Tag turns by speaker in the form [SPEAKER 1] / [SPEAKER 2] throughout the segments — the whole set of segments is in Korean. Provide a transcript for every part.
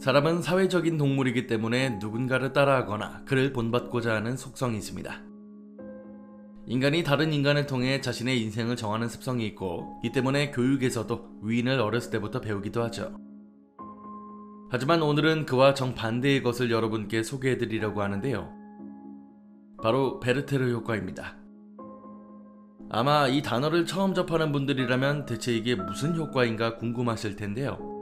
[SPEAKER 1] 사람은 사회적인 동물이기 때문에 누군가를 따라하거나 그를 본받고자 하는 속성이 있습니다. 인간이 다른 인간을 통해 자신의 인생을 정하는 습성이 있고, 이 때문에 교육에서도 위인을 어렸을 때부터 배우기도 하죠. 하지만 오늘은 그와 정반대의 것을 여러분께 소개해드리려고 하는데요. 바로 베르테르 효과입니다. 아마 이 단어를 처음 접하는 분들이라면 대체 이게 무슨 효과인가 궁금하실 텐데요.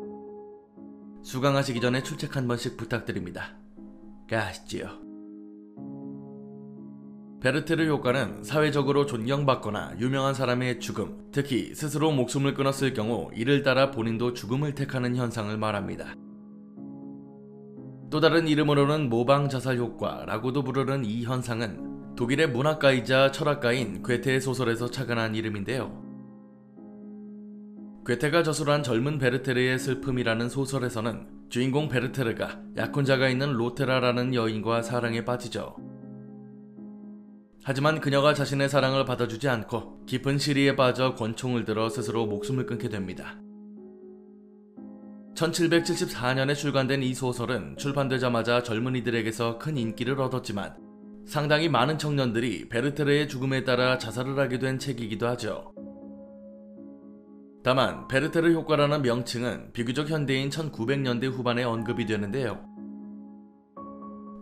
[SPEAKER 1] 수강하시기 전에 출첵 한 번씩 부탁드립니다. 가시지요. 베르테르 효과는 사회적으로 존경받거나 유명한 사람의 죽음, 특히 스스로 목숨을 끊었을 경우 이를 따라 본인도 죽음을 택하는 현상을 말합니다. 또 다른 이름으로는 모방 자살 효과라고도 부르는 이 현상은 독일의 문학가이자 철학가인 괴테의 소설에서 착안한 이름인데요. 괴테가 저술한 젊은 베르테르의 슬픔이라는 소설에서는 주인공 베르테르가 약혼자가 있는 로테라라는 여인과 사랑에 빠지죠. 하지만 그녀가 자신의 사랑을 받아주지 않고 깊은 시리에 빠져 권총을 들어 스스로 목숨을 끊게 됩니다. 1774년에 출간된 이 소설은 출판되자마자 젊은이들에게서 큰 인기를 얻었지만 상당히 많은 청년들이 베르테르의 죽음에 따라 자살을 하게 된 책이기도 하죠. 다만 베르테르 효과라는 명칭은 비교적 현대인 1900년대 후반에 언급이 되는데요.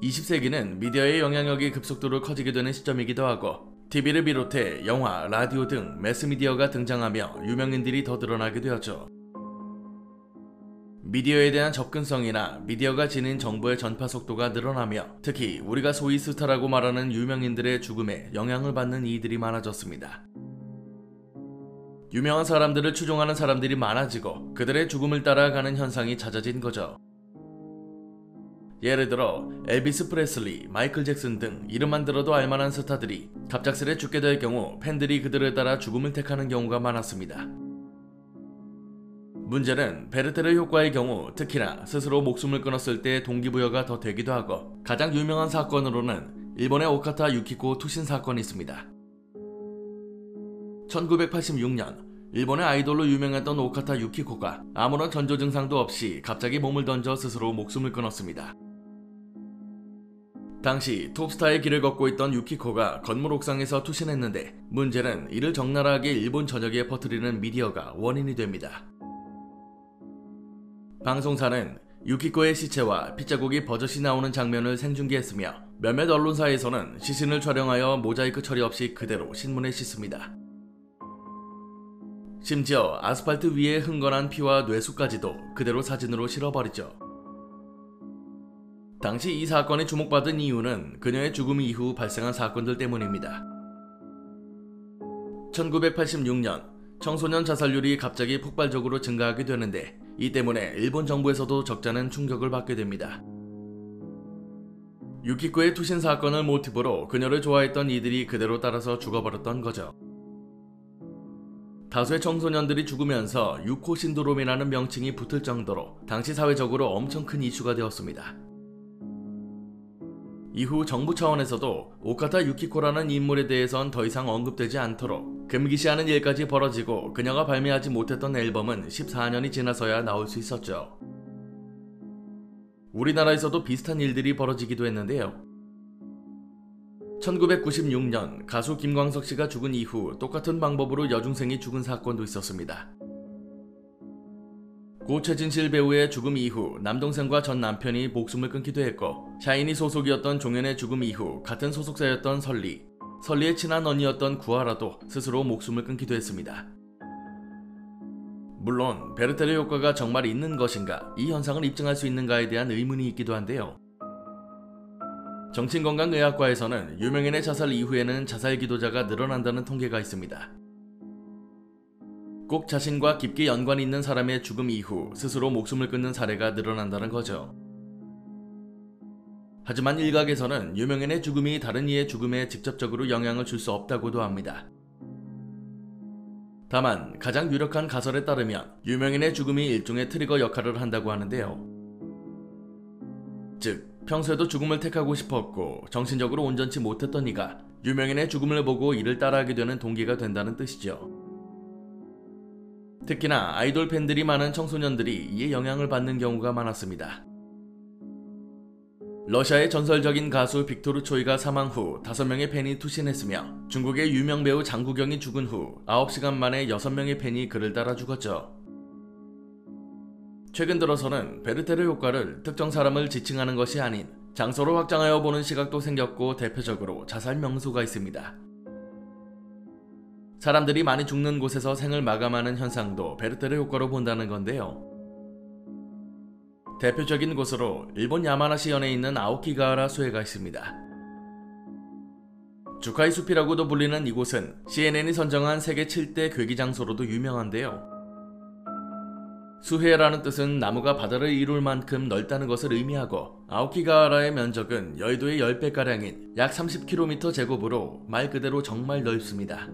[SPEAKER 1] 20세기는 미디어의 영향력이 급속도로 커지게 되는 시점이기도 하고, TV를 비롯해 영화, 라디오 등 매스미디어가 등장하며 유명인들이 더 늘어나게 되었죠. 미디어에 대한 접근성이나 미디어가 지닌 정보의 전파 속도가 늘어나며 특히 우리가 소위 스타라고 말하는 유명인들의 죽음에 영향을 받는 이들이 많아졌습니다. 유명한 사람들을 추종하는 사람들이 많아지고 그들의 죽음을 따라가는 현상이 잦아진 거죠. 예를 들어 엘비스 프레슬리, 마이클 잭슨 등 이름만 들어도 알만한 스타들이 갑작스레 죽게 될 경우 팬들이 그들을 따라 죽음을 택하는 경우가 많았습니다. 문제는 베르테르 효과의 경우 특히나 스스로 목숨을 끊었을 때 동기부여가 더 되기도 하고, 가장 유명한 사건으로는 일본의 오카타 유키코 투신 사건이 있습니다. 1986년 일본의 아이돌로 유명했던 오카타 유키코가 아무런 전조 증상도 없이 갑자기 몸을 던져 스스로 목숨을 끊었습니다. 당시 톱스타의 길을 걷고 있던 유키코가 건물 옥상에서 투신했는데, 문제는 이를 적나라하게 일본 전역에 퍼뜨리는 미디어가 원인이 됩니다. 방송사는 유키코의 시체와 핏자국이 버젓이 나오는 장면을 생중계했으며 몇몇 언론사에서는 시신을 촬영하여 모자이크 처리 없이 그대로 신문에 싣습니다. 심지어 아스팔트 위에 흥건한 피와 뇌수까지도 그대로 사진으로 실어버리죠. 당시 이 사건이 주목받은 이유는 그녀의 죽음 이후 발생한 사건들 때문입니다. 1986년 청소년 자살률이 갑자기 폭발적으로 증가하게 되는데, 이 때문에 일본 정부에서도 적잖은 충격을 받게 됩니다. 유키코의 투신 사건을 모티브로 그녀를 좋아했던 이들이 그대로 따라서 죽어버렸던 거죠. 다수의 청소년들이 죽으면서 유코 신드롬이라는 명칭이 붙을 정도로 당시 사회적으로 엄청 큰 이슈가 되었습니다. 이후 정부 차원에서도 오카타 유키코라는 인물에 대해선 더 이상 언급되지 않도록 금기시하는 일까지 벌어지고, 그녀가 발매하지 못했던 앨범은 14년이 지나서야 나올 수 있었죠. 우리나라에서도 비슷한 일들이 벌어지기도 했는데요. 1996년 가수 김광석 씨가 죽은 이후 똑같은 방법으로 여중생이 죽은 사건도 있었습니다. 고 최진실 배우의 죽음 이후 남동생과 전 남편이 목숨을 끊기도 했고, 샤이니 소속이었던 종현의 죽음 이후 같은 소속사였던 설리의 친한 언니였던 구하라도 스스로 목숨을 끊기도 했습니다. 물론 베르테르 효과가 정말 있는 것인가, 이 현상을 입증할 수 있는가에 대한 의문이 있기도 한데요. 정신건강의학과에서는 유명인의 자살 이후에는 자살 기도자가 늘어난다는 통계가 있습니다. 꼭 자신과 깊게 연관이 있는 사람의 죽음 이후 스스로 목숨을 끊는 사례가 늘어난다는 거죠. 하지만 일각에서는 유명인의 죽음이 다른 이의 죽음에 직접적으로 영향을 줄 수 없다고도 합니다. 다만 가장 유력한 가설에 따르면 유명인의 죽음이 일종의 트리거 역할을 한다고 하는데요. 즉 평소에도 죽음을 택하고 싶었고 정신적으로 온전치 못했던 이가 유명인의 죽음을 보고 이를 따라하게 되는 동기가 된다는 뜻이죠. 특히나 아이돌 팬들이 많은 청소년들이 이에 영향을 받는 경우가 많았습니다. 러시아의 전설적인 가수 빅토르 초이가 사망 후 5명의 팬이 투신했으며 중국의 유명 배우 장국영이 죽은 후 9시간 만에 6명의 팬이 그를 따라 죽었죠. 최근 들어서는 베르테르 효과를 특정 사람을 지칭하는 것이 아닌 장소로 확장하여 보는 시각도 생겼고 대표적으로 자살 명소가 있습니다. 사람들이 많이 죽는 곳에서 생을 마감하는 현상도 베르테르 효과로 본다는 건데요. 대표적인 곳으로 일본 야마나시현에 있는 아오키가하라 수해가 있습니다. 주카이 숲이라고도 불리는 이곳은 CNN이 선정한 세계 7대 괴기 장소로도 유명한데요. 수해라는 뜻은 나무가 바다를 이룰 만큼 넓다는 것을 의미하고 아오키가하라의 면적은 여의도의 10배가량인 약 30km 제곱으로 말 그대로 정말 넓습니다.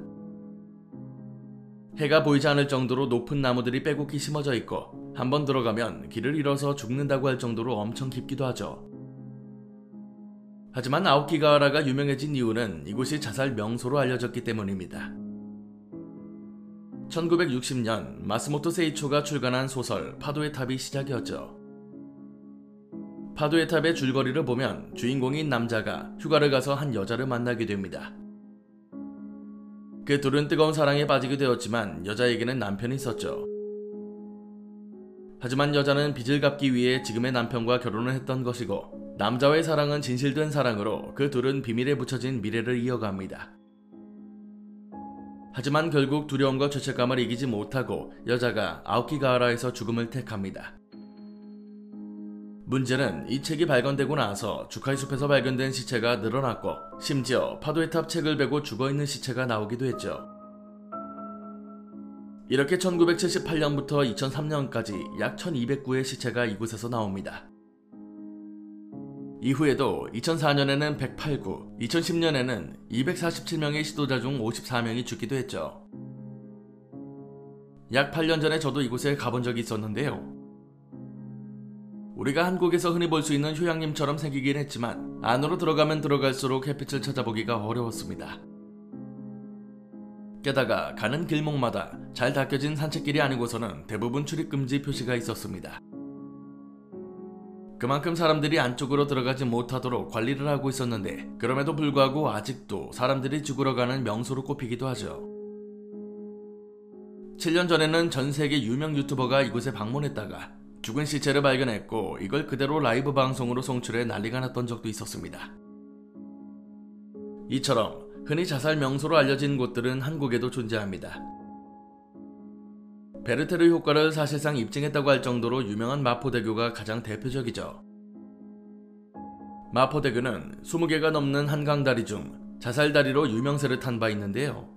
[SPEAKER 1] 해가 보이지 않을 정도로 높은 나무들이 빼곡히 심어져 있고 한번 들어가면 길을 잃어서 죽는다고 할 정도로 엄청 깊기도 하죠. 하지만 아오키가하라가 유명해진 이유는 이곳이 자살 명소로 알려졌기 때문입니다. 1960년 마스모토 세이초가 출간한 소설 파도의 탑이 시작이었죠. 파도의 탑의 줄거리를 보면 주인공인 남자가 휴가를 가서 한 여자를 만나게 됩니다. 그 둘은 뜨거운 사랑에 빠지게 되었지만 여자에게는 남편이 있었죠. 하지만 여자는 빚을 갚기 위해 지금의 남편과 결혼을 했던 것이고 남자와의 사랑은 진실된 사랑으로 그 둘은 비밀에 붙여진 미래를 이어갑니다. 하지만 결국 두려움과 죄책감을 이기지 못하고 여자가 아오키가하라에서 죽음을 택합니다. 문제는 이 책이 발간되고 나서 주카이 숲에서 발견된 시체가 늘어났고 심지어 파도의 탑 책을 베고 죽어있는 시체가 나오기도 했죠. 이렇게 1978년부터 2003년까지 약 1209의 시체가 이곳에서 나옵니다. 이후에도 2004년에는 108구, 2010년에는 247명의 시도자 중 54명이 죽기도 했죠. 약 8년 전에 저도 이곳에 가본 적이 있었는데요. 우리가 한국에서 흔히 볼 수 있는 휴양림처럼 생기긴 했지만 안으로 들어가면 들어갈수록 햇빛을 찾아보기가 어려웠습니다. 게다가 가는 길목마다 잘 닦여진 산책길이 아니고서는 대부분 출입금지 표시가 있었습니다. 그만큼 사람들이 안쪽으로 들어가지 못하도록 관리를 하고 있었는데 그럼에도 불구하고 아직도 사람들이 죽으러 가는 명소로 꼽히기도 하죠. 7년 전에는 전 세계 유명 유튜버가 이곳에 방문했다가 죽은 시체를 발견했고 이걸 그대로 라이브 방송으로 송출해 난리가 났던 적도 있었습니다. 이처럼 흔히 자살 명소로 알려진 곳들은 한국에도 존재합니다. 베르테르 효과를 사실상 입증했다고 할 정도로 유명한 마포대교가 가장 대표적이죠. 마포대교는 20개가 넘는 한강다리 중 자살다리로 유명세를 탄 바 있는데요.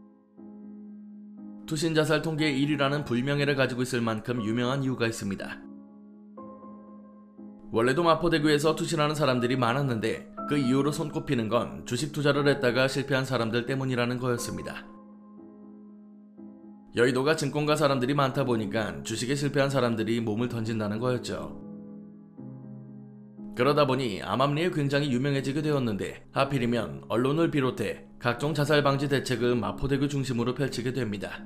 [SPEAKER 1] 투신 자살 통계 1위라는 불명예를 가지고 있을 만큼 유명한 이유가 있습니다. 원래도 마포대교에서 투신하는 사람들이 많았는데 그 이유로 손꼽히는 건 주식 투자를 했다가 실패한 사람들 때문이라는 거였습니다. 여의도가 증권가 사람들이 많다 보니까 주식에 실패한 사람들이 몸을 던진다는 거였죠. 그러다 보니 암암리에 굉장히 유명해지게 되었는데 하필이면 언론을 비롯해 각종 자살 방지 대책을 마포대교 중심으로 펼치게 됩니다.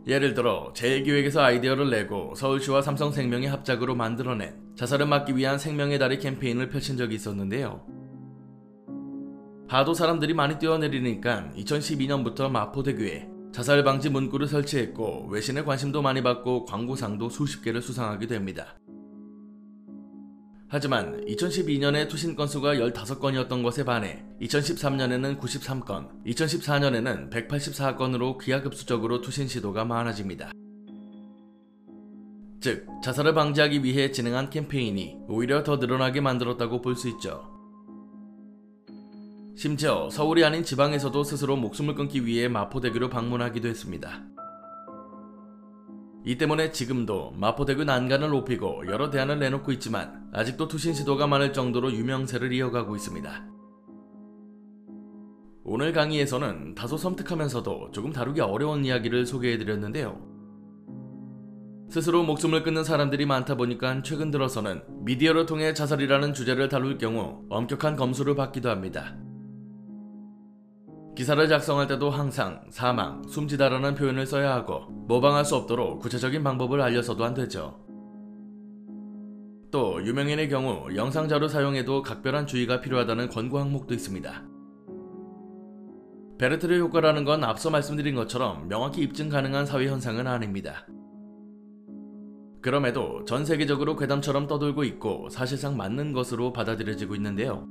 [SPEAKER 1] 예를 들어 제1기획에서 아이디어를 내고 서울시와 삼성생명이 합작으로 만들어낸 자살을 막기 위한 생명의 다리 캠페인을 펼친 적이 있었는데요. 하도 사람들이 많이 뛰어내리니까 2012년부터 마포대교에 자살 방지 문구를 설치했고 외신의 관심도 많이 받고 광고상도 수십 개를 수상하게 됩니다. 하지만 2012년에 투신 건수가 15건이었던 것에 반해 2013년에는 93건, 2014년에는 184건으로 기하급수적으로 투신 시도가 많아집니다. 즉, 자살을 방지하기 위해 진행한 캠페인이 오히려 더 늘어나게 만들었다고 볼 수 있죠. 심지어 서울이 아닌 지방에서도 스스로 목숨을 끊기 위해 마포대교를 방문하기도 했습니다. 이 때문에 지금도 마포대교 난간을 높이고 여러 대안을 내놓고 있지만 아직도 투신 시도가 많을 정도로 유명세를 이어가고 있습니다. 오늘 강의에서는 다소 섬뜩하면서도 조금 다루기 어려운 이야기를 소개해드렸는데요. 스스로 목숨을 끊는 사람들이 많다 보니까 최근 들어서는 미디어를 통해 자살이라는 주제를 다룰 경우 엄격한 검수를 받기도 합니다. 기사를 작성할 때도 항상 사망, 숨지다라는 표현을 써야 하고 모방할 수 없도록 구체적인 방법을 알려서도 안 되죠. 또 유명인의 경우 영상자료 사용에도 각별한 주의가 필요하다는 권고 항목도 있습니다. 베르테르 효과라는 건 앞서 말씀드린 것처럼 명확히 입증 가능한 사회 현상은 아닙니다. 그럼에도 전 세계적으로 괴담처럼 떠돌고 있고 사실상 맞는 것으로 받아들여지고 있는데요.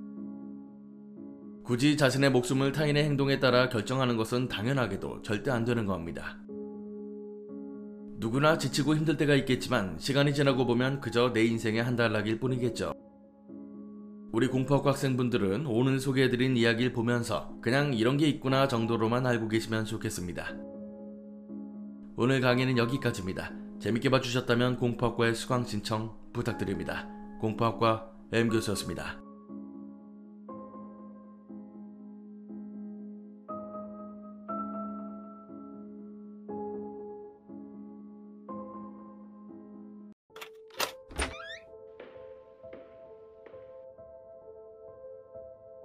[SPEAKER 1] 굳이 자신의 목숨을 타인의 행동에 따라 결정하는 것은 당연하게도 절대 안 되는 겁니다. 누구나 지치고 힘들 때가 있겠지만 시간이 지나고 보면 그저 내 인생의 한 단락일 뿐이겠죠. 우리 공포학과 학생분들은 오늘 소개해드린 이야기를 보면서 그냥 이런 게 있구나 정도로만 알고 계시면 좋겠습니다. 오늘 강의는 여기까지입니다. 재밌게 봐주셨다면 공포학과의 수강 신청 부탁드립니다. 공포학과 M교수였습니다.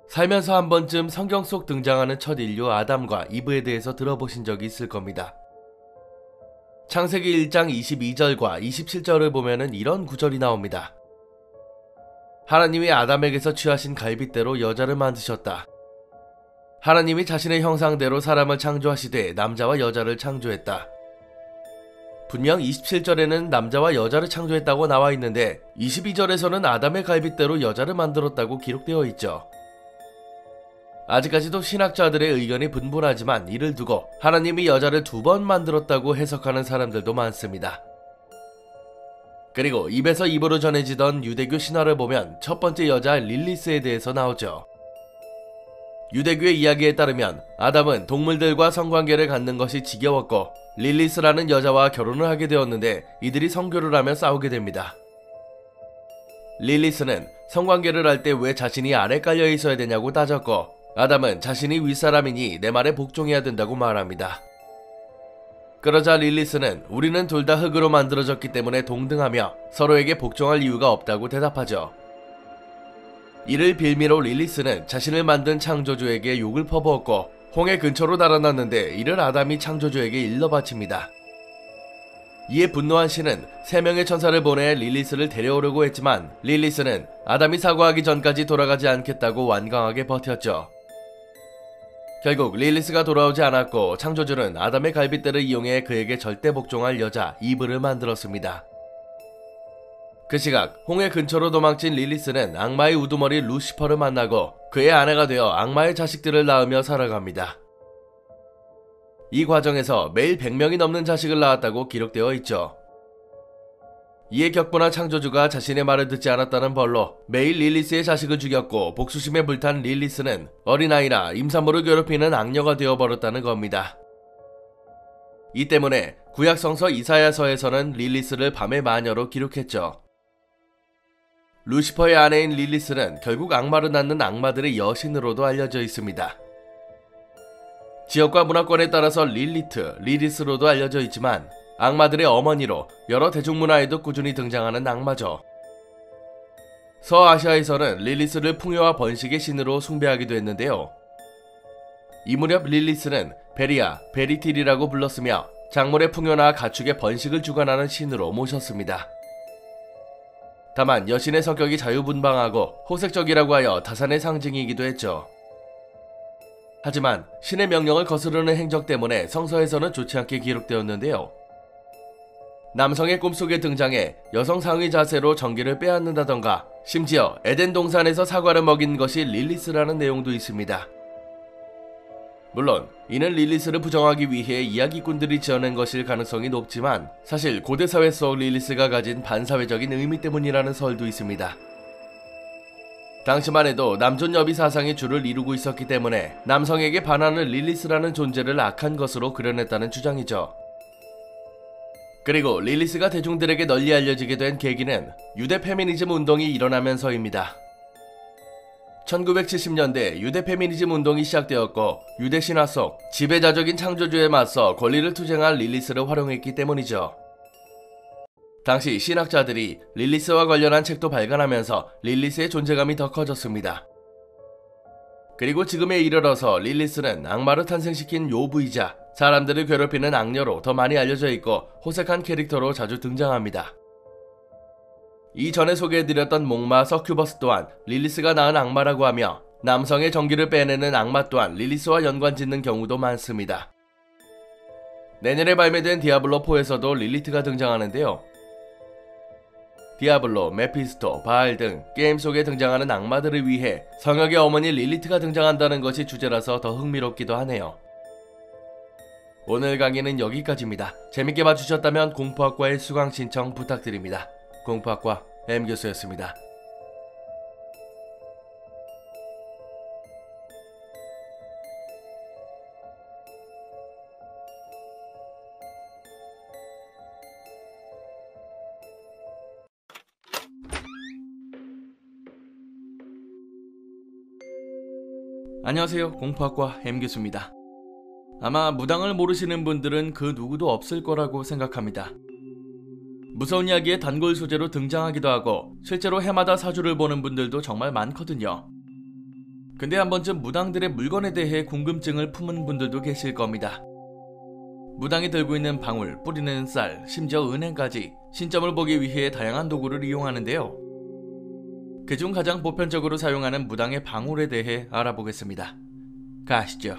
[SPEAKER 1] 살면서 한 번쯤 성경 속 등장하는 첫 인류 아담과 이브에 대해서 들어보신 적이 있을 겁니다. 창세기 1장 22절과 27절을 보면은 이런 구절이 나옵니다. 하나님이 아담에게서 취하신 갈빗대로 여자를 만드셨다. 하나님이 자신의 형상대로 사람을 창조하시되 남자와 여자를 창조했다. 분명 27절에는 남자와 여자를 창조했다고 나와 있는데 22절에서는 아담의 갈빗대로 여자를 만들었다고 기록되어 있죠. 아직까지도 신학자들의 의견이 분분하지만 이를 두고 하나님이 여자를 2번 만들었다고 해석하는 사람들도 많습니다. 그리고 입에서 입으로 전해지던 유대교 신화를 보면 첫 번째 여자 릴리스에 대해서 나오죠. 유대교의 이야기에 따르면 아담은 동물들과 성관계를 갖는 것이 지겨웠고 릴리스라는 여자와 결혼을 하게 되었는데 이들이 성교를 하며 싸우게 됩니다. 릴리스는 성관계를 할 때 왜 자신이 아래 깔려 있어야 되냐고 따졌고 아담은 자신이 윗사람이니 내 말에 복종해야 된다고 말합니다. 그러자 릴리스는 우리는 둘 다 흙으로 만들어졌기 때문에 동등하며 서로에게 복종할 이유가 없다고 대답하죠. 이를 빌미로 릴리스는 자신을 만든 창조주에게 욕을 퍼부었고 홍해 근처로 달아났는데 이를 아담이 창조주에게 일러 바칩니다. 이에 분노한 신은 3명의 천사를 보내 릴리스를 데려오려고 했지만 릴리스는 아담이 사과하기 전까지 돌아가지 않겠다고 완강하게 버텼죠. 결국 릴리스가 돌아오지 않았고 창조주는 아담의 갈빗대를 이용해 그에게 절대 복종할 여자 이브를 만들었습니다. 그 시각 홍해 근처로 도망친 릴리스는 악마의 우두머리 루시퍼를 만나고 그의 아내가 되어 악마의 자식들을 낳으며 살아갑니다. 이 과정에서 매일 100명이 넘는 자식을 낳았다고 기록되어 있죠. 이에 격분한 창조주가 자신의 말을 듣지 않았다는 벌로 매일 릴리스의 자식을 죽였고 복수심에 불탄 릴리스는 어린아이나 임산부를 괴롭히는 악녀가 되어버렸다는 겁니다. 이 때문에 구약성서 이사야서에서는 릴리스를 밤의 마녀로 기록했죠. 루시퍼의 아내인 릴리스는 결국 악마를 낳는 악마들의 여신으로도 알려져 있습니다. 지역과 문화권에 따라서 릴리트, 리리스로도 알려져 있지만 악마들의 어머니로 여러 대중문화에도 꾸준히 등장하는 악마죠. 서아시아에서는 릴리스를 풍요와 번식의 신으로 숭배하기도 했는데요. 이 무렵 릴리스는 베리아, 베리틸이라고 불렀으며 작물의 풍요나 가축의 번식을 주관하는 신으로 모셨습니다. 다만 여신의 성격이 자유분방하고 호색적이라고 하여 다산의 상징이기도 했죠. 하지만 신의 명령을 거스르는 행적 때문에 성서에서는 좋지 않게 기록되었는데요. 남성의 꿈속에 등장해 여성 상위 자세로 전기를 빼앗는다던가 심지어 에덴 동산에서 사과를 먹인 것이 릴리스라는 내용도 있습니다. 물론 이는 릴리스를 부정하기 위해 이야기꾼들이 지어낸 것일 가능성이 높지만 사실 고대 사회 속 릴리스가 가진 반사회적인 의미 때문이라는 설도 있습니다. 당시만 해도 남존여비 사상이 주를 이루고 있었기 때문에 남성에게 반하는 릴리스라는 존재를 악한 것으로 그려냈다는 주장이죠. 그리고 릴리스가 대중들에게 널리 알려지게 된 계기는 유대 페미니즘 운동이 일어나면서입니다. 1970년대 유대 페미니즘 운동이 시작되었고 유대 신화 속 지배자적인 창조주에 맞서 권리를 투쟁할 릴리스를 활용했기 때문이죠. 당시 신학자들이 릴리스와 관련한 책도 발간하면서 릴리스의 존재감이 더 커졌습니다. 그리고 지금에 이르러서 릴리스는 악마를 탄생시킨 요부이자 사람들을 괴롭히는 악녀로 더 많이 알려져 있고 호색한 캐릭터로 자주 등장합니다. 이전에 소개해드렸던 목마 서큐버스 또한 릴리스가 낳은 악마라고 하며 남성의 정기를 빼내는 악마 또한 릴리스와 연관짓는 경우도 많습니다. 내년에 발매된 디아블로4에서도 릴리트가 등장하는데요. 디아블로, 메피스토, 바알 등 게임 속에 등장하는 악마들을 위해 성역의 어머니 릴리트가 등장한다는 것이 주제라서 더 흥미롭기도 하네요. 오늘 강의는 여기까지입니다. 재밌게 봐주셨다면 공포학과의 수강 신청 부탁드립니다. 공포학과 M교수였습니다. 안녕하세요. 공포학과 M교수입니다. 아마 무당을 모르시는 분들은 그 누구도 없을 거라고 생각합니다. 무서운 이야기의 단골 소재로 등장하기도 하고 실제로 해마다 사주를 보는 분들도 정말 많거든요. 근데 한 번쯤 무당들의 물건에 대해 궁금증을 품은 분들도 계실 겁니다. 무당이 들고 있는 방울, 뿌리는 쌀, 심지어 은행까지 신점을 보기 위해 다양한 도구를 이용하는데요. 그중 가장 보편적으로 사용하는 무당의 방울에 대해 알아보겠습니다. 가시죠.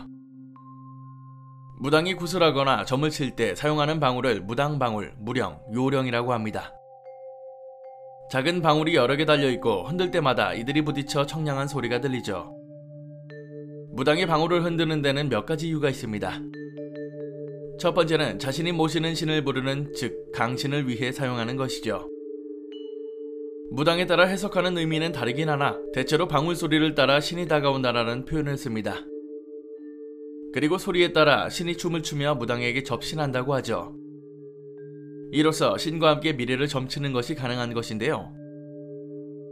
[SPEAKER 1] 무당이 구슬하거나 점을 칠 때 사용하는 방울을 무당방울, 무령, 요령이라고 합니다. 작은 방울이 여러 개 달려있고 흔들 때마다 이들이 부딪혀 청량한 소리가 들리죠. 무당이 방울을 흔드는 데는 몇 가지 이유가 있습니다. 첫 번째는 자신이 모시는 신을 부르는, 즉 강신을 위해 사용하는 것이죠. 무당에 따라 해석하는 의미는 다르긴 하나 대체로 방울 소리를 따라 신이 다가온다라는 표현을 씁니다. 그리고 소리에 따라 신이 춤을 추며 무당에게 접신한다고 하죠. 이로써 신과 함께 미래를 점치는 것이 가능한 것인데요.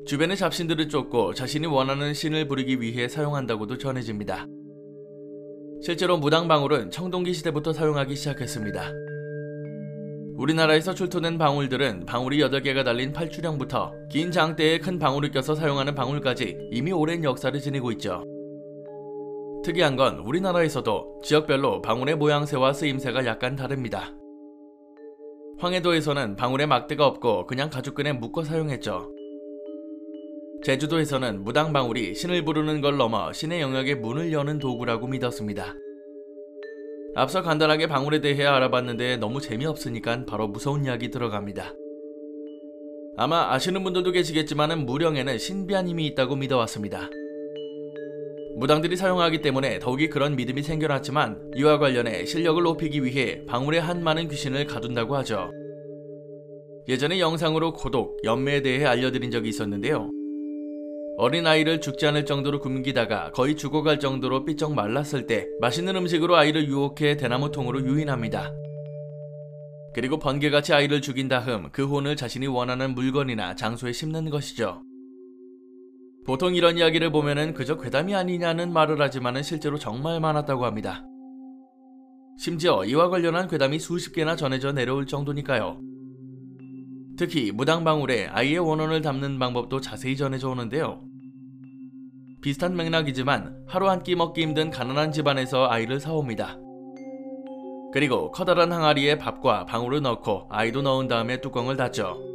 [SPEAKER 1] 주변의 잡신들을 쫓고 자신이 원하는 신을 부르기 위해 사용한다고도 전해집니다. 실제로 무당방울은 청동기 시대부터 사용하기 시작했습니다. 우리나라에서 출토된 방울들은 방울이 8개가 달린 팔출형부터 긴 장대에 큰 방울을 껴서 사용하는 방울까지 이미 오랜 역사를 지니고 있죠. 특이한 건 우리나라에서도 지역별로 방울의 모양새와 쓰임새가 약간 다릅니다. 황해도에서는 방울에 막대가 없고 그냥 가죽끈에 묶어 사용했죠. 제주도에서는 무당방울이 신을 부르는 걸 넘어 신의 영역에 문을 여는 도구라고 믿었습니다. 앞서 간단하게 방울에 대해 알아봤는데 너무 재미없으니까 바로 무서운 이야기 들어갑니다. 아마 아시는 분들도 계시겠지만 무령에는 신비한 힘이 있다고 믿어왔습니다. 무당들이 사용하기 때문에 더욱이 그런 믿음이 생겨났지만 이와 관련해 실력을 높이기 위해 방울에 한 많은 귀신을 가둔다고 하죠. 예전에 영상으로 고독, 연매에 대해 알려드린 적이 있었는데요. 어린아이를 죽지 않을 정도로 굶기다가 거의 죽어갈 정도로 삐쩍 말랐을 때 맛있는 음식으로 아이를 유혹해 대나무통으로 유인합니다. 그리고 번개같이 아이를 죽인 다음 그 혼을 자신이 원하는 물건이나 장소에 심는 것이죠. 보통 이런 이야기를 보면은 그저 괴담이 아니냐는 말을 하지만은 실제로 정말 많았다고 합니다. 심지어 이와 관련한 괴담이 수십 개나 전해져 내려올 정도니까요. 특히 무당방울에 아이의 원혼을 담는 방법도 자세히 전해져 오는데요. 비슷한 맥락이지만 하루 한 끼 먹기 힘든 가난한 집안에서 아이를 사옵니다. 그리고 커다란 항아리에 밥과 방울을 넣고 아이도 넣은 다음에 뚜껑을 닫죠.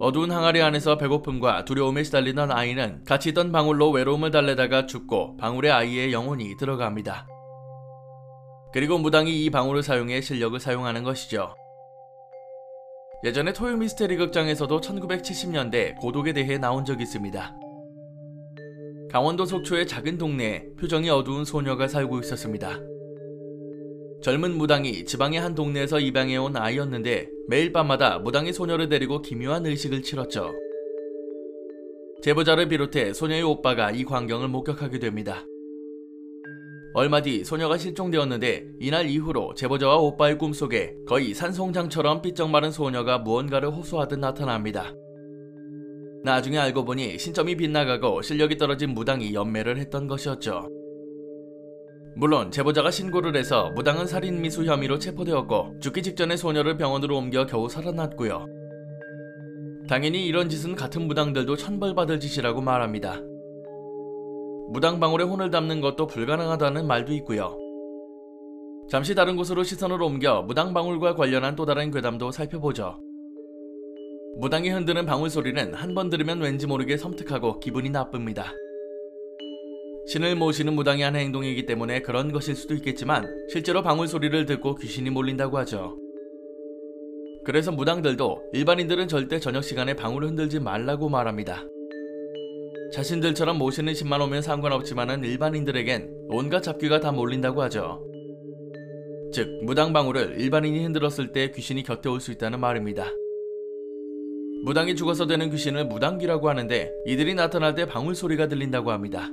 [SPEAKER 1] 어두운 항아리 안에서 배고픔과 두려움에 시달리던 아이는 같이 있던 방울로 외로움을 달래다가 죽고 방울에 아이의 영혼이 들어갑니다. 그리고 무당이 이 방울을 사용해 실력을 사용하는 것이죠. 예전에 토요 미스테리 극장에서도 1970년대 고독에 대해 나온 적이 있습니다. 강원도 속초의 작은 동네에 표정이 어두운 소녀가 살고 있었습니다. 젊은 무당이 지방의 한 동네에서 입양해온 아이였는데 매일 밤마다 무당이 소녀를 데리고 기묘한 의식을 치렀죠. 제보자를 비롯해 소녀의 오빠가 이 광경을 목격하게 됩니다. 얼마 뒤 소녀가 실종되었는데 이날 이후로 제보자와 오빠의 꿈속에 거의 산송장처럼 삐쩍 마른 소녀가 무언가를 호소하듯 나타납니다. 나중에 알고 보니 신점이 빗나가고 실력이 떨어진 무당이 연매를 했던 것이었죠. 물론 제보자가 신고를 해서 무당은 살인미수 혐의로 체포되었고 죽기 직전에 소녀를 병원으로 옮겨 겨우 살아났고요. 당연히 이런 짓은 같은 무당들도 천벌받을 짓이라고 말합니다. 무당방울에 혼을 담는 것도 불가능하다는 말도 있고요. 잠시 다른 곳으로 시선을 옮겨 무당방울과 관련한 또 다른 괴담도 살펴보죠. 무당이 흔드는 방울 소리는 한 번 들으면 왠지 모르게 섬뜩하고 기분이 나쁩니다. 신을 모시는 무당이 하는 행동이기 때문에 그런 것일 수도 있겠지만 실제로 방울 소리를 듣고 귀신이 몰린다고 하죠. 그래서 무당들도 일반인들은 절대 저녁 시간에 방울을 흔들지 말라고 말합니다. 자신들처럼 모시는 신만 오면 상관없지만은 일반인들에겐 온갖 잡귀가 다 몰린다고 하죠. 즉 무당 방울을 일반인이 흔들었을 때 귀신이 곁에 올 수 있다는 말입니다. 무당이 죽어서 되는 귀신을 무당귀라고 하는데 이들이 나타날 때 방울 소리가 들린다고 합니다.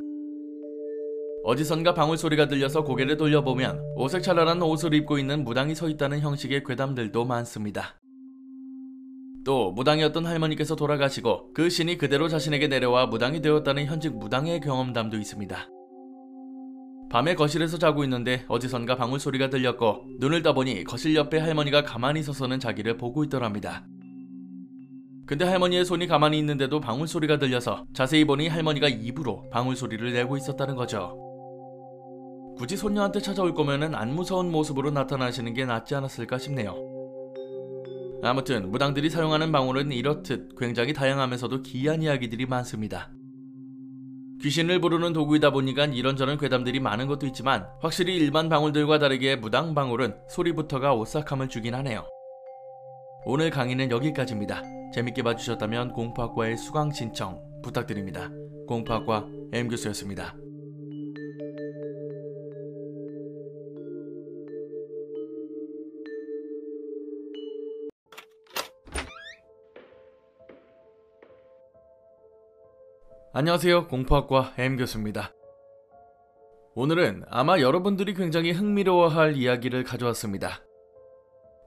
[SPEAKER 1] 어디선가 방울 소리가 들려서 고개를 돌려보면 오색찬란한 옷을 입고 있는 무당이 서 있다는 형식의 괴담들도 많습니다. 또 무당이었던 할머니께서 돌아가시고 그 신이 그대로 자신에게 내려와 무당이 되었다는 현직 무당의 경험담도 있습니다. 밤에 거실에서 자고 있는데 어디선가 방울 소리가 들렸고 눈을 떠보니 거실 옆에 할머니가 가만히 서서는 자기를 보고 있더랍니다. 근데 할머니의 손이 가만히 있는데도 방울 소리가 들려서 자세히 보니 할머니가 입으로 방울 소리를 내고 있었다는 거죠. 굳이 손녀한테 찾아올 거면은 안 무서운 모습으로 나타나시는 게 낫지 않았을까 싶네요. 아무튼 무당들이 사용하는 방울은 이렇듯 굉장히 다양하면서도 기이한 이야기들이 많습니다. 귀신을 부르는 도구이다 보니까 이런저런 괴담들이 많은 것도 있지만 확실히 일반 방울들과 다르게 무당 방울은 소리부터가 오싹함을 주긴 하네요. 오늘 강의는 여기까지입니다. 재밌게 봐주셨다면 공포학과의 수강 신청 부탁드립니다. 공포학과 M교수였습니다. 안녕하세요. 공포학과 M교수입니다. 오늘은 아마 여러분들이 굉장히 흥미로워할 이야기를 가져왔습니다.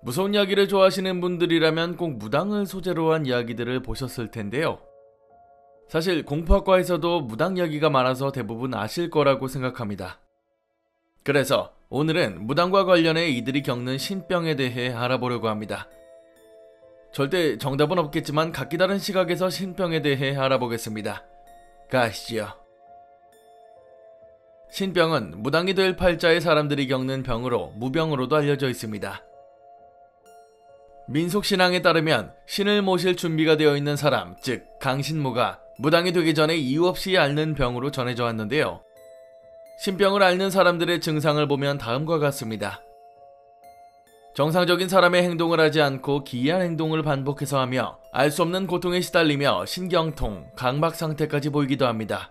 [SPEAKER 1] 무서운 이야기를 좋아하시는 분들이라면 꼭 무당을 소재로 한 이야기들을 보셨을 텐데요. 사실 공포학과에서도 무당 이야기가 많아서 대부분 아실 거라고 생각합니다. 그래서 오늘은 무당과 관련해 이들이 겪는 신병에 대해 알아보려고 합니다. 절대 정답은 없겠지만 각기 다른 시각에서 신병에 대해 알아보겠습니다. 가시죠. 신병은 무당이 될 팔자의 사람들이 겪는 병으로 무병으로도 알려져 있습니다. 민속신앙에 따르면 신을 모실 준비가 되어 있는 사람, 즉 강신모가 무당이 되기 전에 이유 없이 앓는 병으로 전해져 왔는데요. 신병을 앓는 사람들의 증상을 보면 다음과 같습니다. 정상적인 사람의 행동을 하지 않고 기이한 행동을 반복해서 하며 알 수 없는 고통에 시달리며 신경통, 각막 상태까지 보이기도 합니다.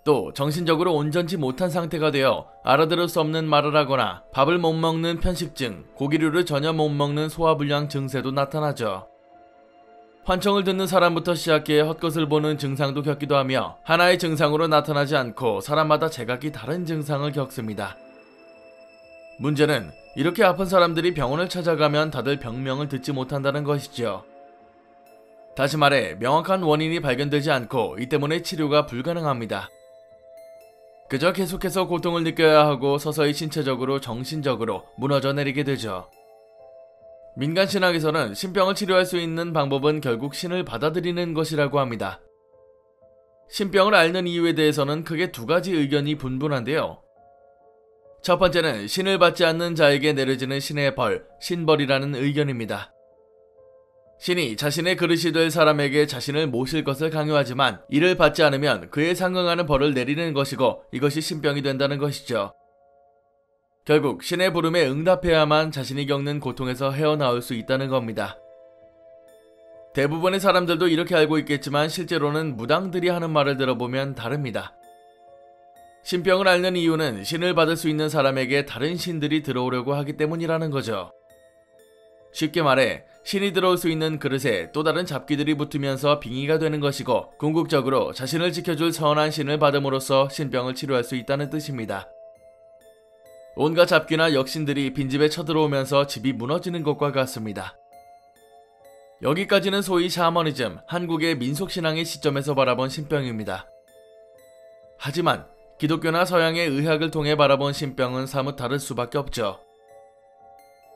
[SPEAKER 1] 또 정신적으로 온전치 못한 상태가 되어 알아들을 수 없는 말을 하거나 밥을 못 먹는 편식증, 고기류를 전혀 못 먹는 소화불량 증세도 나타나죠. 환청을 듣는 사람부터 시작해 헛것을 보는 증상도 겪기도 하며 하나의 증상으로 나타나지 않고 사람마다 제각기 다른 증상을 겪습니다. 문제는 이렇게 아픈 사람들이 병원을 찾아가면 다들 병명을 듣지 못한다는 것이죠. 다시 말해 명확한 원인이 발견되지 않고 이 때문에 치료가 불가능합니다. 그저 계속해서 고통을 느껴야 하고 서서히 신체적으로 정신적으로 무너져 내리게 되죠. 민간신학에서는 신병을 치료할 수 있는 방법은 결국 신을 받아들이는 것이라고 합니다. 신병을 앓는 이유에 대해서는 크게 두 가지 의견이 분분한데요. 첫 번째는 신을 받지 않는 자에게 내려지는 신의 벌, 신벌이라는 의견입니다. 신이 자신의 그릇이 될 사람에게 자신을 모실 것을 강요하지만 이를 받지 않으면 그에 상응하는 벌을 내리는 것이고 이것이 신병이 된다는 것이죠. 결국 신의 부름에 응답해야만 자신이 겪는 고통에서 헤어나올 수 있다는 겁니다. 대부분의 사람들도 이렇게 알고 있겠지만 실제로는 무당들이 하는 말을 들어보면 다릅니다. 신병을 앓는 이유는 신을 받을 수 있는 사람에게 다른 신들이 들어오려고 하기 때문이라는 거죠. 쉽게 말해 신이 들어올 수 있는 그릇에 또 다른 잡귀들이 붙으면서 빙의가 되는 것이고 궁극적으로 자신을 지켜줄 선한 신을 받음으로써 신병을 치료할 수 있다는 뜻입니다. 온갖 잡귀나 역신들이 빈집에 쳐들어오면서 집이 무너지는 것과 같습니다. 여기까지는 소위 샤머니즘, 한국의 민속신앙의 시점에서 바라본 신병입니다. 하지만 기독교나 서양의 의학을 통해 바라본 신병은 사뭇 다를 수밖에 없죠.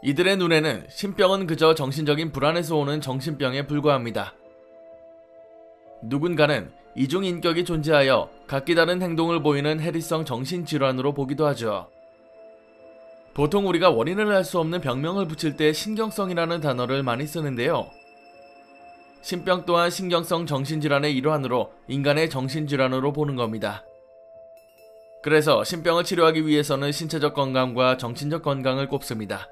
[SPEAKER 1] 이들의 눈에는 신병은 그저 정신적인 불안에서 오는 정신병에 불과합니다. 누군가는 이중 인격이 존재하여 각기 다른 행동을 보이는 해리성 정신질환으로 보기도 하죠. 보통 우리가 원인을 알 수 없는 병명을 붙일 때 신경성이라는 단어를 많이 쓰는데요. 신병 또한 신경성 정신질환의 일환으로 인간의 정신질환으로 보는 겁니다. 그래서 신병을 치료하기 위해서는 신체적 건강과 정신적 건강을 꼽습니다.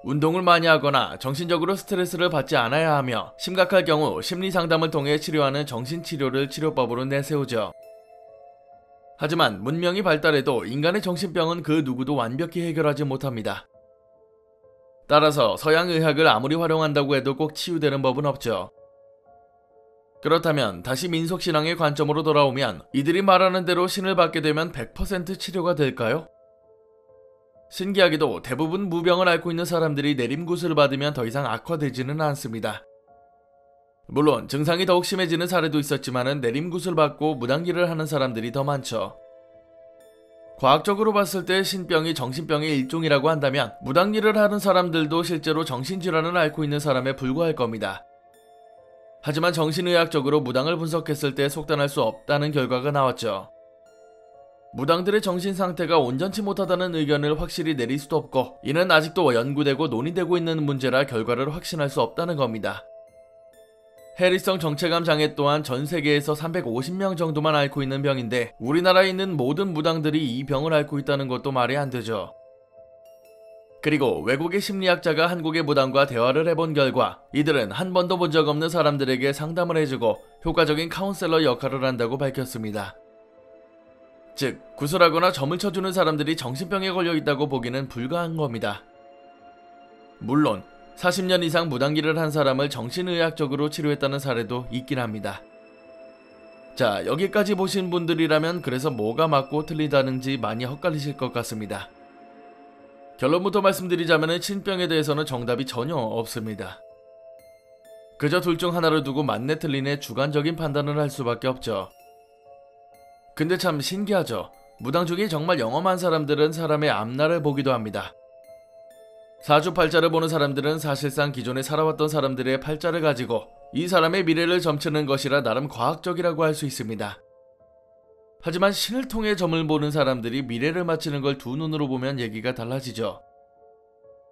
[SPEAKER 1] 운동을 많이 하거나 정신적으로 스트레스를 받지 않아야 하며 심각할 경우 심리상담을 통해 치료하는 정신치료를 치료법으로 내세우죠. 하지만 문명이 발달해도 인간의 정신병은 그 누구도 완벽히 해결하지 못합니다. 따라서 서양의학을 아무리 활용한다고 해도 꼭 치유되는 법은 없죠. 그렇다면 다시 민속신앙의 관점으로 돌아오면 이들이 말하는 대로 신을 받게 되면 100% 치료가 될까요? 신기하게도 대부분 무병을 앓고 있는 사람들이 내림굿을 받으면 더 이상 악화되지는 않습니다. 물론 증상이 더욱 심해지는 사례도 있었지만 내림굿을 받고 무당기를 하는 사람들이 더 많죠. 과학적으로 봤을 때 신병이 정신병의 일종이라고 한다면 무당일을 하는 사람들도 실제로 정신질환을 앓고 있는 사람에 불과할 겁니다. 하지만 정신의학적으로 무당을 분석했을 때 속단할 수 없다는 결과가 나왔죠. 무당들의 정신 상태가 온전치 못하다는 의견을 확실히 내릴 수도 없고 이는 아직도 연구되고 논의되고 있는 문제라 결과를 확신할 수 없다는 겁니다. 해리성 정체감 장애 또한 전 세계에서 350명 정도만 앓고 있는 병인데 우리나라에 있는 모든 무당들이 이 병을 앓고 있다는 것도 말이 안 되죠. 그리고 외국의 심리학자가 한국의 무당과 대화를 해본 결과 이들은 한 번도 본 적 없는 사람들에게 상담을 해주고 효과적인 카운셀러 역할을 한다고 밝혔습니다. 즉, 구술하거나 점을 쳐주는 사람들이 정신병에 걸려 있다고 보기는 불가한 겁니다. 물론 40년 이상 무당기를 한 사람을 정신의학적으로 치료했다는 사례도 있긴 합니다. 자, 여기까지 보신 분들이라면 그래서 뭐가 맞고 틀리다는지 많이 헛갈리실 것 같습니다. 결론부터 말씀드리자면 신병에 대해서는 정답이 전혀 없습니다. 그저 둘 중 하나를 두고 맞네 틀리네 주관적인 판단을 할 수밖에 없죠. 근데 참 신기하죠. 무당 중에 정말 영험한 사람들은 사람의 앞날을 보기도 합니다. 사주팔자를 보는 사람들은 사실상 기존에 살아왔던 사람들의 팔자를 가지고 이 사람의 미래를 점치는 것이라 나름 과학적이라고 할 수 있습니다. 하지만 신을 통해 점을 보는 사람들이 미래를 맞히는 걸 두 눈으로 보면 얘기가 달라지죠.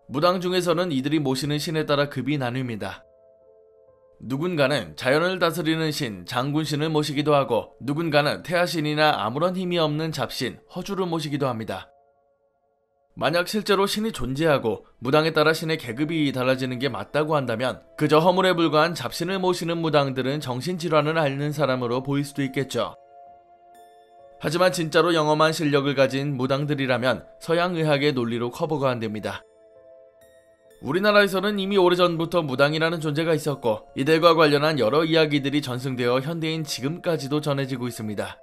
[SPEAKER 1] 무당 중에서는 이들이 모시는 신에 따라 급이 나뉩니다. 누군가는 자연을 다스리는 신, 장군신을 모시기도 하고 누군가는 태아신이나 아무런 힘이 없는 잡신, 허주를 모시기도 합니다. 만약 실제로 신이 존재하고 무당에 따라 신의 계급이 달라지는 게 맞다고 한다면 그저 허물에 불과한 잡신을 모시는 무당들은 정신질환을 앓는 사람으로 보일 수도 있겠죠. 하지만 진짜로 영험한 실력을 가진 무당들이라면 서양의학의 논리로 커버가 안됩니다. 우리나라에서는 이미 오래전부터 무당이라는 존재가 있었고 이들과 관련한 여러 이야기들이 전승되어 현대인 지금까지도 전해지고 있습니다.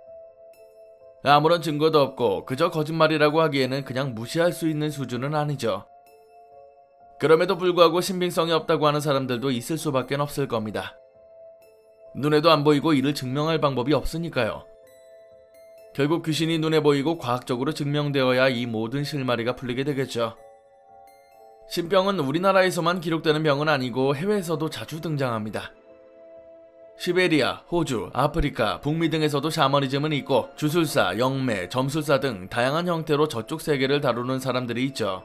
[SPEAKER 1] 아무런 증거도 없고 그저 거짓말이라고 하기에는 그냥 무시할 수 있는 수준은 아니죠. 그럼에도 불구하고 신빙성이 없다고 하는 사람들도 있을 수밖에 없을 겁니다. 눈에도 안 보이고 이를 증명할 방법이 없으니까요. 결국 귀신이 눈에 보이고 과학적으로 증명되어야 이 모든 실마리가 풀리게 되겠죠. 신병은 우리나라에서만 기록되는 병은 아니고 해외에서도 자주 등장합니다. 시베리아, 호주, 아프리카, 북미 등에서도 샤머니즘은 있고 주술사, 영매, 점술사 등 다양한 형태로 저쪽 세계를 다루는 사람들이 있죠.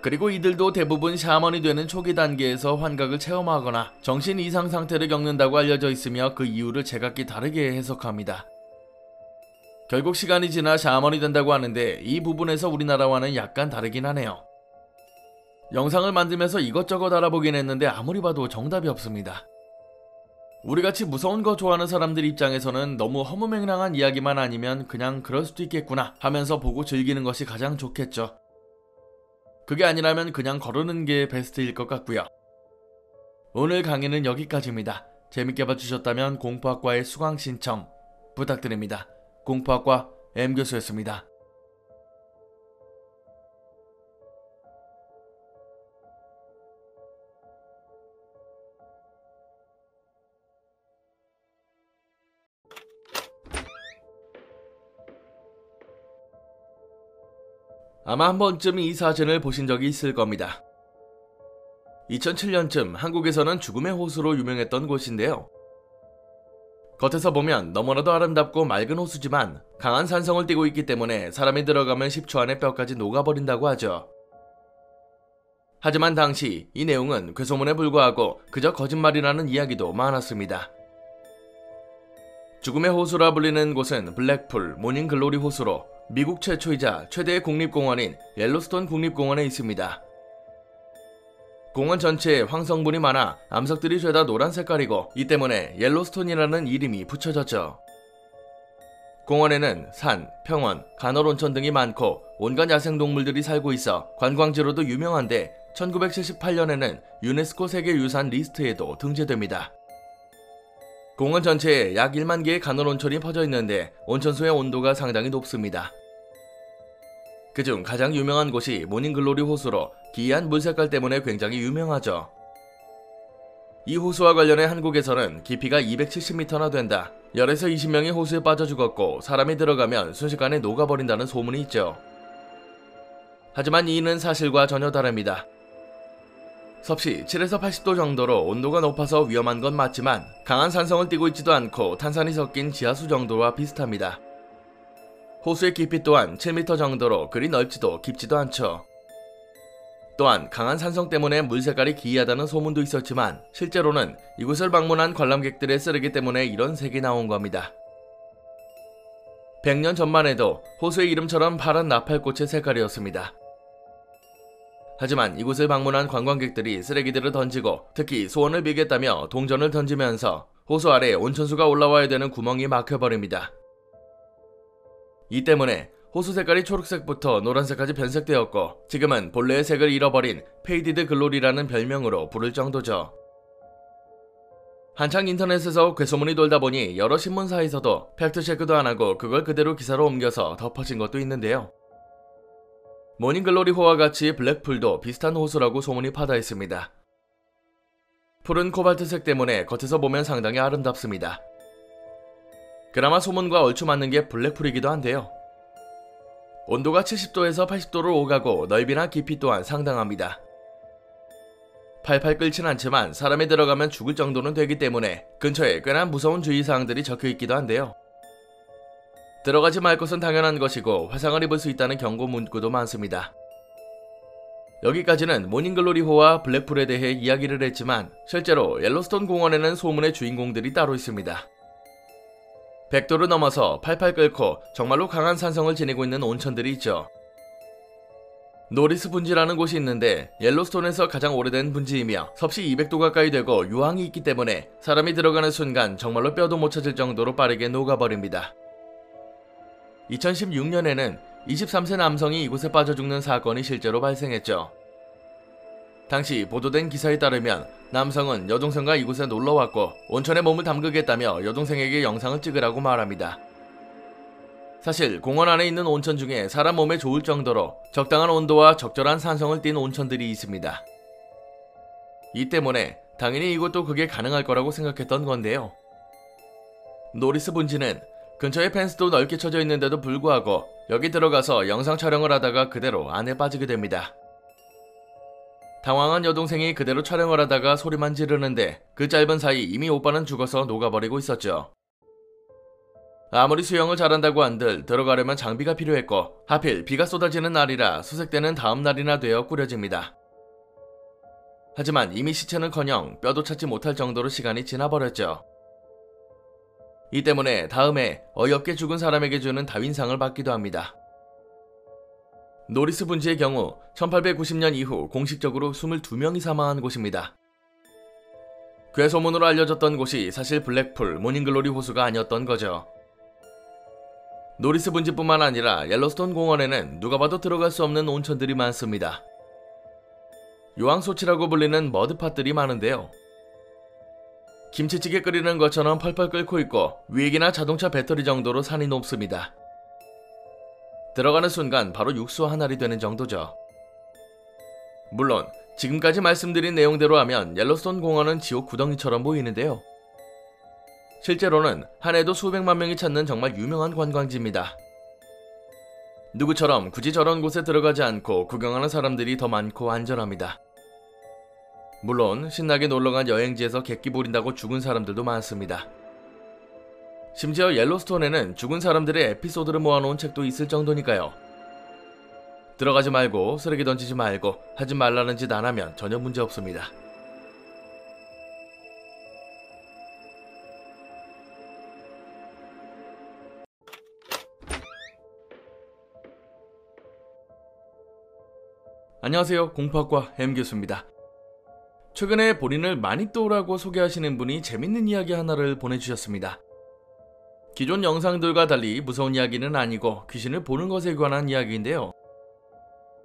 [SPEAKER 1] 그리고 이들도 대부분 샤먼이 되는 초기 단계에서 환각을 체험하거나 정신 이상 상태를 겪는다고 알려져 있으며 그 이유를 제각기 다르게 해석합니다. 결국 시간이 지나 샤먼이 된다고 하는데 이 부분에서 우리나라와는 약간 다르긴 하네요. 영상을 만들면서 이것저것 알아보긴 했는데 아무리 봐도 정답이 없습니다. 우리같이 무서운 거 좋아하는 사람들 입장에서는 너무 허무맹랑한 이야기만 아니면 그냥 그럴 수도 있겠구나 하면서 보고 즐기는 것이 가장 좋겠죠. 그게 아니라면 그냥 거르는 게 베스트일 것 같고요. 오늘 강의는 여기까지입니다. 재밌게 봐주셨다면 공포학과의 수강 신청 부탁드립니다. 공포학과 M교수였습니다. 아마 한 번쯤 이 사진을 보신 적이 있을 겁니다. 2007년쯤 한국에서는 죽음의 호수로 유명했던 곳인데요. 겉에서 보면 너무나도 아름답고 맑은 호수지만 강한 산성을 띠고 있기 때문에 사람이 들어가면 10초 안에 뼈까지 녹아버린다고 하죠. 하지만 당시 이 내용은 괴소문에 불과하고 그저 거짓말이라는 이야기도 많았습니다. 죽음의 호수라 불리는 곳은 블랙풀 모닝글로리 호수로 미국 최초이자 최대의 국립공원인 옐로스톤 국립공원에 있습니다. 공원 전체에 황성분이 많아 암석들이 죄다 노란 색깔이고 이 때문에 옐로스톤이라는 이름이 붙여졌죠. 공원에는 산, 평원, 간헐온천 등이 많고 온갖 야생동물들이 살고 있어 관광지로도 유명한데 1978년에는 유네스코 세계유산 리스트에도 등재됩니다. 공원 전체에 약 1만 개의 간헐온천이 퍼져 있는데 온천수의 온도가 상당히 높습니다. 그중 가장 유명한 곳이 모닝글로리 호수로 기이한 물색깔 때문에 굉장히 유명하죠. 이 호수와 관련해 한국에서는 깊이가 270m나 된다, 열에서 20명이 호수에 빠져 죽었고 사람이 들어가면 순식간에 녹아버린다는 소문이 있죠. 하지만 이는 사실과 전혀 다릅니다. 섭씨 7에서 80도 정도로 온도가 높아서 위험한 건 맞지만 강한 산성을 띠고 있지도 않고 탄산이 섞인 지하수 정도와 비슷합니다. 호수의 깊이 또한 7m 정도로 그리 넓지도 깊지도 않죠. 또한 강한 산성 때문에 물 색깔이 기이하다는 소문도 있었지만 실제로는 이곳을 방문한 관람객들의 쓰레기 때문에 이런 색이 나온 겁니다. 100년 전만 해도 호수의 이름처럼 파란 나팔꽃의 색깔이었습니다. 하지만 이곳을 방문한 관광객들이 쓰레기들을 던지고 특히 소원을 빌겠다며 동전을 던지면서 호수 아래 온천수가 올라와야 되는 구멍이 막혀버립니다. 이 때문에 호수 색깔이 초록색부터 노란색까지 변색되었고 지금은 본래의 색을 잃어버린 페이디드 글로리라는 별명으로 부를 정도죠. 한창 인터넷에서 괴소문이 돌다 보니 여러 신문사에서도 팩트체크도 안하고 그걸 그대로 기사로 옮겨서 덮어진 것도 있는데요. 모닝글로리호와 같이 블랙풀도 비슷한 호수라고 소문이 파다 있습니다. 푸른 코발트색 때문에 겉에서 보면 상당히 아름답습니다. 그나마 소문과 얼추 맞는 게 블랙풀이기도 한데요. 온도가 70도에서 80도를 오가고 넓이나 깊이 또한 상당합니다. 팔팔 끓진 않지만 사람이 들어가면 죽을 정도는 되기 때문에 근처에 꽤나 무서운 주의사항들이 적혀있기도 한데요. 들어가지 말 것은 당연한 것이고 화상을 입을 수 있다는 경고 문구도 많습니다. 여기까지는 모닝글로리호와 블랙풀에 대해 이야기를 했지만 실제로 옐로스톤 공원에는 소문의 주인공들이 따로 있습니다. 100도를 넘어서 팔팔 끓고 정말로 강한 산성을 지니고 있는 온천들이 있죠. 노리스 분지라는 곳이 있는데 옐로스톤에서 가장 오래된 분지이며 섭씨 200도 가까이 되고 유황이 있기 때문에 사람이 들어가는 순간 정말로 뼈도 못 찾을 정도로 빠르게 녹아버립니다. 2016년에는 23세 남성이 이곳에 빠져 죽는 사건이 실제로 발생했죠. 당시 보도된 기사에 따르면 남성은 여동생과 이곳에 놀러왔고 온천에 몸을 담그겠다며 여동생에게 영상을 찍으라고 말합니다. 사실 공원 안에 있는 온천 중에 사람 몸에 좋을 정도로 적당한 온도와 적절한 산성을 띤 온천들이 있습니다. 이 때문에 당연히 이곳도 그게 가능할 거라고 생각했던 건데요. 노리스 분지는 근처에 펜스도 넓게 쳐져 있는데도 불구하고 여기 들어가서 영상 촬영을 하다가 그대로 안에 빠지게 됩니다. 당황한 여동생이 그대로 촬영을 하다가 소리만 지르는데 그 짧은 사이 이미 오빠는 죽어서 녹아버리고 있었죠. 아무리 수영을 잘한다고 한들 들어가려면 장비가 필요했고 하필 비가 쏟아지는 날이라 수색되는 다음 날이나 되어 꾸려집니다. 하지만 이미 시체는커녕 뼈도 찾지 못할 정도로 시간이 지나버렸죠. 이 때문에 다음에 어이없게 죽은 사람에게 주는 다윈상을 받기도 합니다. 노리스 분지의 경우 1890년 이후 공식적으로 22명이 사망한 곳입니다. 괴소문으로 알려졌던 곳이 사실 블랙풀 모닝글로리 호수가 아니었던 거죠. 노리스 분지뿐만 아니라 옐로스톤 공원에는 누가 봐도 들어갈 수 없는 온천들이 많습니다. 요항소치라고 불리는 머드팟들이 많은데요. 김치찌개 끓이는 것처럼 펄펄 끓고 있고 위액이나 자동차 배터리 정도로 산이 높습니다. 들어가는 순간 바로 육수 한 알이 되는 정도죠. 물론 지금까지 말씀드린 내용대로 하면 옐로스톤 공원은 지옥 구덩이처럼 보이는데요. 실제로는 한 해도 수백만 명이 찾는 정말 유명한 관광지입니다. 누구처럼 굳이 저런 곳에 들어가지 않고 구경하는 사람들이 더 많고 안전합니다. 물론 신나게 놀러간 여행지에서 객기 부린다고 죽은 사람들도 많습니다. 심지어 옐로스톤에는 죽은 사람들의 에피소드를 모아놓은 책도 있을 정도니까요. 들어가지 말고 쓰레기 던지지 말고 하지 말라는 짓 안 하면 전혀 문제 없습니다. 안녕하세요. 공포학과 M교수입니다. 최근에 본인을 마니또라고 소개하시는 분이 재밌는 이야기 하나를 보내주셨습니다. 기존 영상들과 달리 무서운 이야기는 아니고 귀신을 보는 것에 관한 이야기인데요.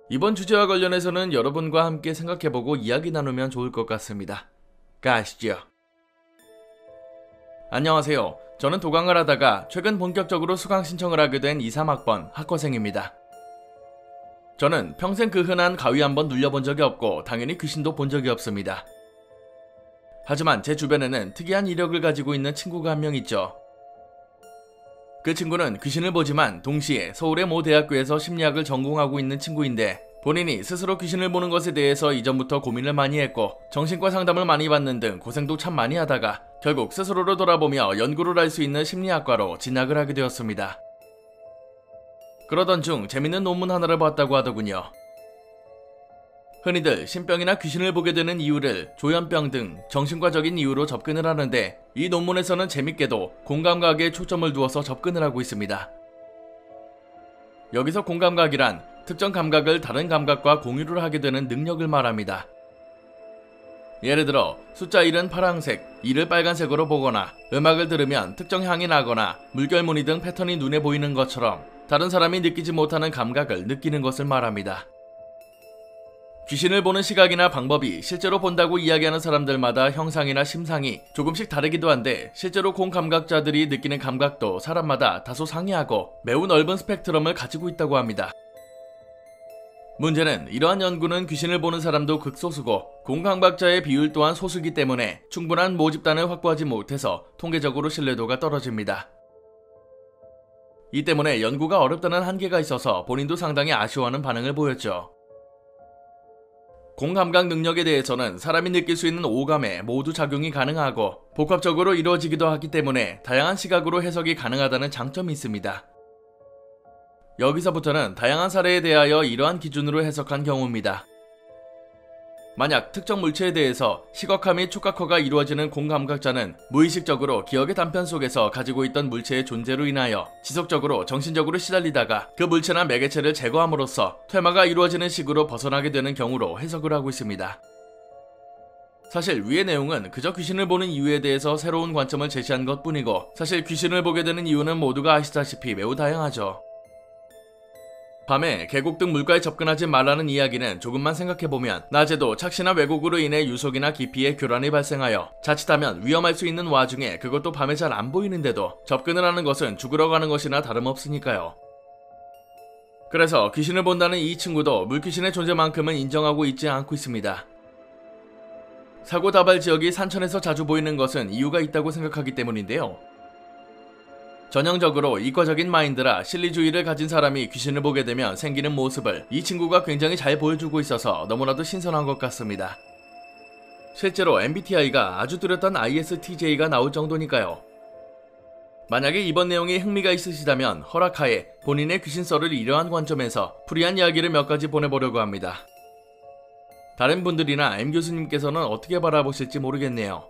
[SPEAKER 1] 이번 주제와 관련해서는 여러분과 함께 생각해보고 이야기 나누면 좋을 것 같습니다. 가시죠. 안녕하세요. 저는 도강을 하다가 최근 본격적으로 수강 신청을 하게 된 2, 3학번 학과생입니다. 저는 평생 그 흔한 가위 한번 눌려본 적이 없고 당연히 귀신도 본 적이 없습니다. 하지만 제 주변에는 특이한 이력을 가지고 있는 친구가 한 명 있죠. 그 친구는 귀신을 보지만 동시에 서울의 모 대학교에서 심리학을 전공하고 있는 친구인데 본인이 스스로 귀신을 보는 것에 대해서 이전부터 고민을 많이 했고 정신과 상담을 많이 받는 등 고생도 참 많이 하다가 결국 스스로를 돌아보며 연구를 할 수 있는 심리학과로 진학을 하게 되었습니다. 그러던 중 재밌는 논문 하나를 봤다고 하더군요. 흔히들 신병이나 귀신을 보게 되는 이유를 조현병 등 정신과적인 이유로 접근을 하는데 이 논문에서는 재밌게도 공감각에 초점을 두어서 접근을 하고 있습니다. 여기서 공감각이란 특정 감각을 다른 감각과 공유를 하게 되는 능력을 말합니다. 예를 들어 숫자 1은 파란색, 2를 빨간색으로 보거나 음악을 들으면 특정 향이 나거나 물결무늬 등 패턴이 눈에 보이는 것처럼 다른 사람이 느끼지 못하는 감각을 느끼는 것을 말합니다. 귀신을 보는 시각이나 방법이 실제로 본다고 이야기하는 사람들마다 형상이나 심상이 조금씩 다르기도 한데 실제로 공감각자들이 느끼는 감각도 사람마다 다소 상이하고 매우 넓은 스펙트럼을 가지고 있다고 합니다. 문제는 이러한 연구는 귀신을 보는 사람도 극소수고 공감각자의 비율 또한 소수이기 때문에 충분한 모집단을 확보하지 못해서 통계적으로 신뢰도가 떨어집니다. 이 때문에 연구가 어렵다는 한계가 있어서 본인도 상당히 아쉬워하는 반응을 보였죠. 공감각 능력에 대해서는 사람이 느낄 수 있는 오감에 모두 작용이 가능하고 복합적으로 이루어지기도 하기 때문에 다양한 시각으로 해석이 가능하다는 장점이 있습니다. 여기서부터는 다양한 사례에 대하여 이러한 기준으로 해석한 경우입니다. 만약 특정 물체에 대해서 시각화 및 촉각화가 이루어지는 공감각자는 무의식적으로 기억의 단편 속에서 가지고 있던 물체의 존재로 인하여 지속적으로 정신적으로 시달리다가 그 물체나 매개체를 제거함으로써 퇴마가 이루어지는 식으로 벗어나게 되는 경우로 해석을 하고 있습니다. 사실 위의 내용은 그저 귀신을 보는 이유에 대해서 새로운 관점을 제시한 것뿐이고 사실 귀신을 보게 되는 이유는 모두가 아시다시피 매우 다양하죠. 밤에 계곡 등 물가에 접근하지 말라는 이야기는 조금만 생각해보면 낮에도 착시나 왜곡으로 인해 유속이나 깊이의 교란이 발생하여 자칫하면 위험할 수 있는 와중에 그것도 밤에 잘 안 보이는데도 접근을 하는 것은 죽으러 가는 것이나 다름없으니까요. 그래서 귀신을 본다는 이 친구도 물귀신의 존재만큼은 인정하고 있지 않고 있습니다. 사고 다발 지역이 산천에서 자주 보이는 것은 이유가 있다고 생각하기 때문인데요. 전형적으로 이과적인 마인드라 실리주의를 가진 사람이 귀신을 보게 되면 생기는 모습을 이 친구가 굉장히 잘 보여주고 있어서 너무나도 신선한 것 같습니다. 실제로 MBTI가 아주 뚜렷한 ISTJ가 나올 정도니까요. 만약에 이번 내용에 흥미가 있으시다면 허락하에 본인의 귀신썰을 이러한 관점에서 풀이한 이야기를 몇 가지 보내보려고 합니다. 다른 분들이나 M교수님께서는 어떻게 바라보실지 모르겠네요.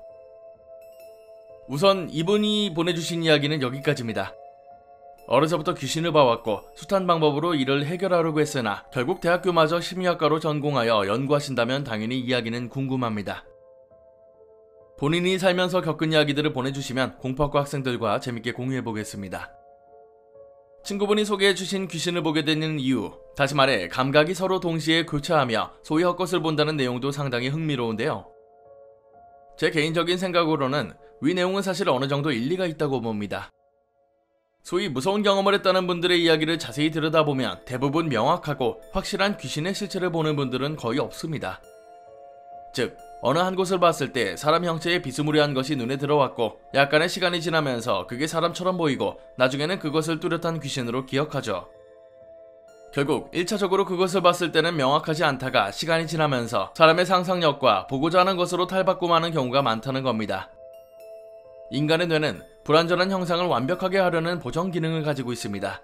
[SPEAKER 1] 우선 이분이 보내주신 이야기는 여기까지입니다. 어려서부터 귀신을 봐왔고 숱한 방법으로 이를 해결하려고 했으나 결국 대학교마저 심리학과로 전공하여 연구하신다면 당연히 이야기는 궁금합니다. 본인이 살면서 겪은 이야기들을 보내주시면 공포학과 학생들과 재밌게 공유해보겠습니다. 친구분이 소개해주신 귀신을 보게 되는 이유, 다시 말해 감각이 서로 동시에 교차하며 소위 헛것을 본다는 내용도 상당히 흥미로운데요. 제 개인적인 생각으로는 위 내용은 사실 어느 정도 일리가 있다고 봅니다. 소위 무서운 경험을 했다는 분들의 이야기를 자세히 들여다보면 대부분 명확하고 확실한 귀신의 실체를 보는 분들은 거의 없습니다. 즉, 어느 한 곳을 봤을 때 사람 형체의 비스무리한 것이 눈에 들어왔고 약간의 시간이 지나면서 그게 사람처럼 보이고 나중에는 그것을 뚜렷한 귀신으로 기억하죠. 결국 1차적으로 그것을 봤을 때는 명확하지 않다가 시간이 지나면서 사람의 상상력과 보고자 하는 것으로 탈바꿈 하는 경우가 많다는 겁니다. 인간의 뇌는 불완전한 형상을 완벽하게 하려는 보정 기능을 가지고 있습니다.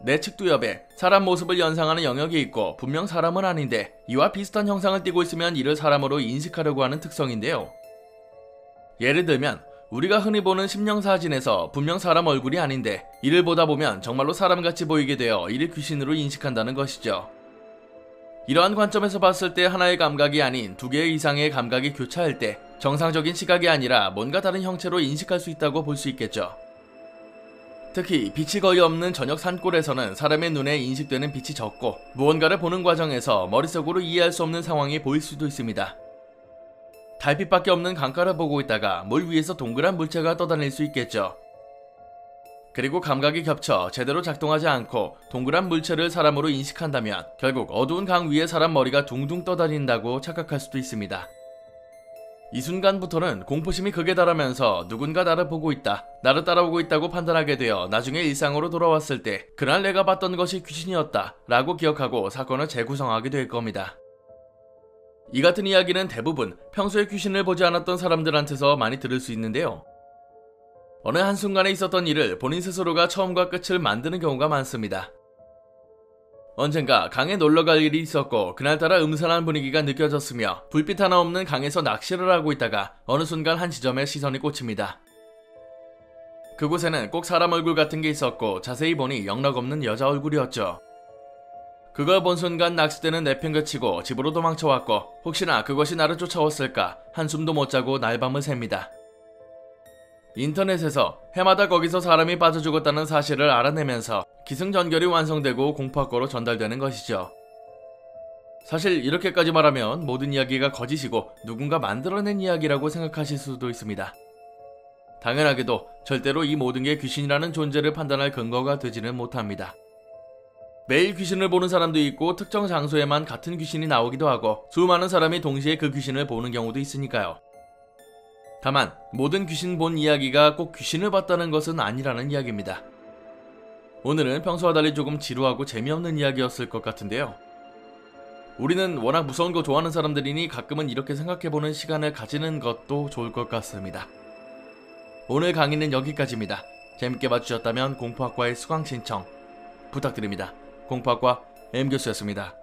[SPEAKER 1] 내 측두엽에 사람 모습을 연상하는 영역이 있고 분명 사람은 아닌데 이와 비슷한 형상을 띠고 있으면 이를 사람으로 인식하려고 하는 특성인데요. 예를 들면 우리가 흔히 보는 심령사진에서 분명 사람 얼굴이 아닌데 이를 보다 보면 정말로 사람같이 보이게 되어 이를 귀신으로 인식한다는 것이죠. 이러한 관점에서 봤을 때 하나의 감각이 아닌 두 개 이상의 감각이 교차할 때 정상적인 시각이 아니라 뭔가 다른 형체로 인식할 수 있다고 볼 수 있겠죠. 특히 빛이 거의 없는 저녁 산골에서는 사람의 눈에 인식되는 빛이 적고 무언가를 보는 과정에서 머릿속으로 이해할 수 없는 상황이 보일 수도 있습니다. 달빛밖에 없는 강가를 보고 있다가 물 위에서 동그란 물체가 떠다닐 수 있겠죠. 그리고 감각이 겹쳐 제대로 작동하지 않고 동그란 물체를 사람으로 인식한다면 결국 어두운 강 위에 사람 머리가 둥둥 떠다닌다고 착각할 수도 있습니다. 이 순간부터는 공포심이 극에 달하면서 누군가 나를 보고 있다, 나를 따라오고 있다고 판단하게 되어 나중에 일상으로 돌아왔을 때 그날 내가 봤던 것이 귀신이었다 라고 기억하고 사건을 재구성하게 될 겁니다. 이 같은 이야기는 대부분 평소에 귀신을 보지 않았던 사람들한테서 많이 들을 수 있는데요. 어느 한순간에 있었던 일을 본인 스스로가 처음과 끝을 만드는 경우가 많습니다. 언젠가 강에 놀러갈 일이 있었고 그날따라 음산한 분위기가 느껴졌으며 불빛 하나 없는 강에서 낚시를 하고 있다가 어느 순간 한 지점에 시선이 꽂힙니다. 그곳에는 꼭 사람 얼굴 같은 게 있었고 자세히 보니 영락없는 여자 얼굴이었죠. 그걸 본 순간 낚싯대는 내팽개치고 집으로 도망쳐왔고 혹시나 그것이 나를 쫓아왔을까 한숨도 못 자고 날밤을 샙니다. 인터넷에서 해마다 거기서 사람이 빠져 죽었다는 사실을 알아내면서 기승전결이 완성되고 공포학과로 전달되는 것이죠. 사실 이렇게까지 말하면 모든 이야기가 거짓이고 누군가 만들어낸 이야기라고 생각하실 수도 있습니다. 당연하게도 절대로 이 모든 게 귀신이라는 존재를 판단할 근거가 되지는 못합니다. 매일 귀신을 보는 사람도 있고 특정 장소에만 같은 귀신이 나오기도 하고 수많은 사람이 동시에 그 귀신을 보는 경우도 있으니까요. 다만 모든 귀신 본 이야기가 꼭 귀신을 봤다는 것은 아니라는 이야기입니다. 오늘은 평소와 달리 조금 지루하고 재미없는 이야기였을 것 같은데요. 우리는 워낙 무서운 거 좋아하는 사람들이니 가끔은 이렇게 생각해보는 시간을 가지는 것도 좋을 것 같습니다. 오늘 강의는 여기까지입니다. 재밌게 봐주셨다면 공포학과의 수강 신청 부탁드립니다. 공포학과 M교수였습니다.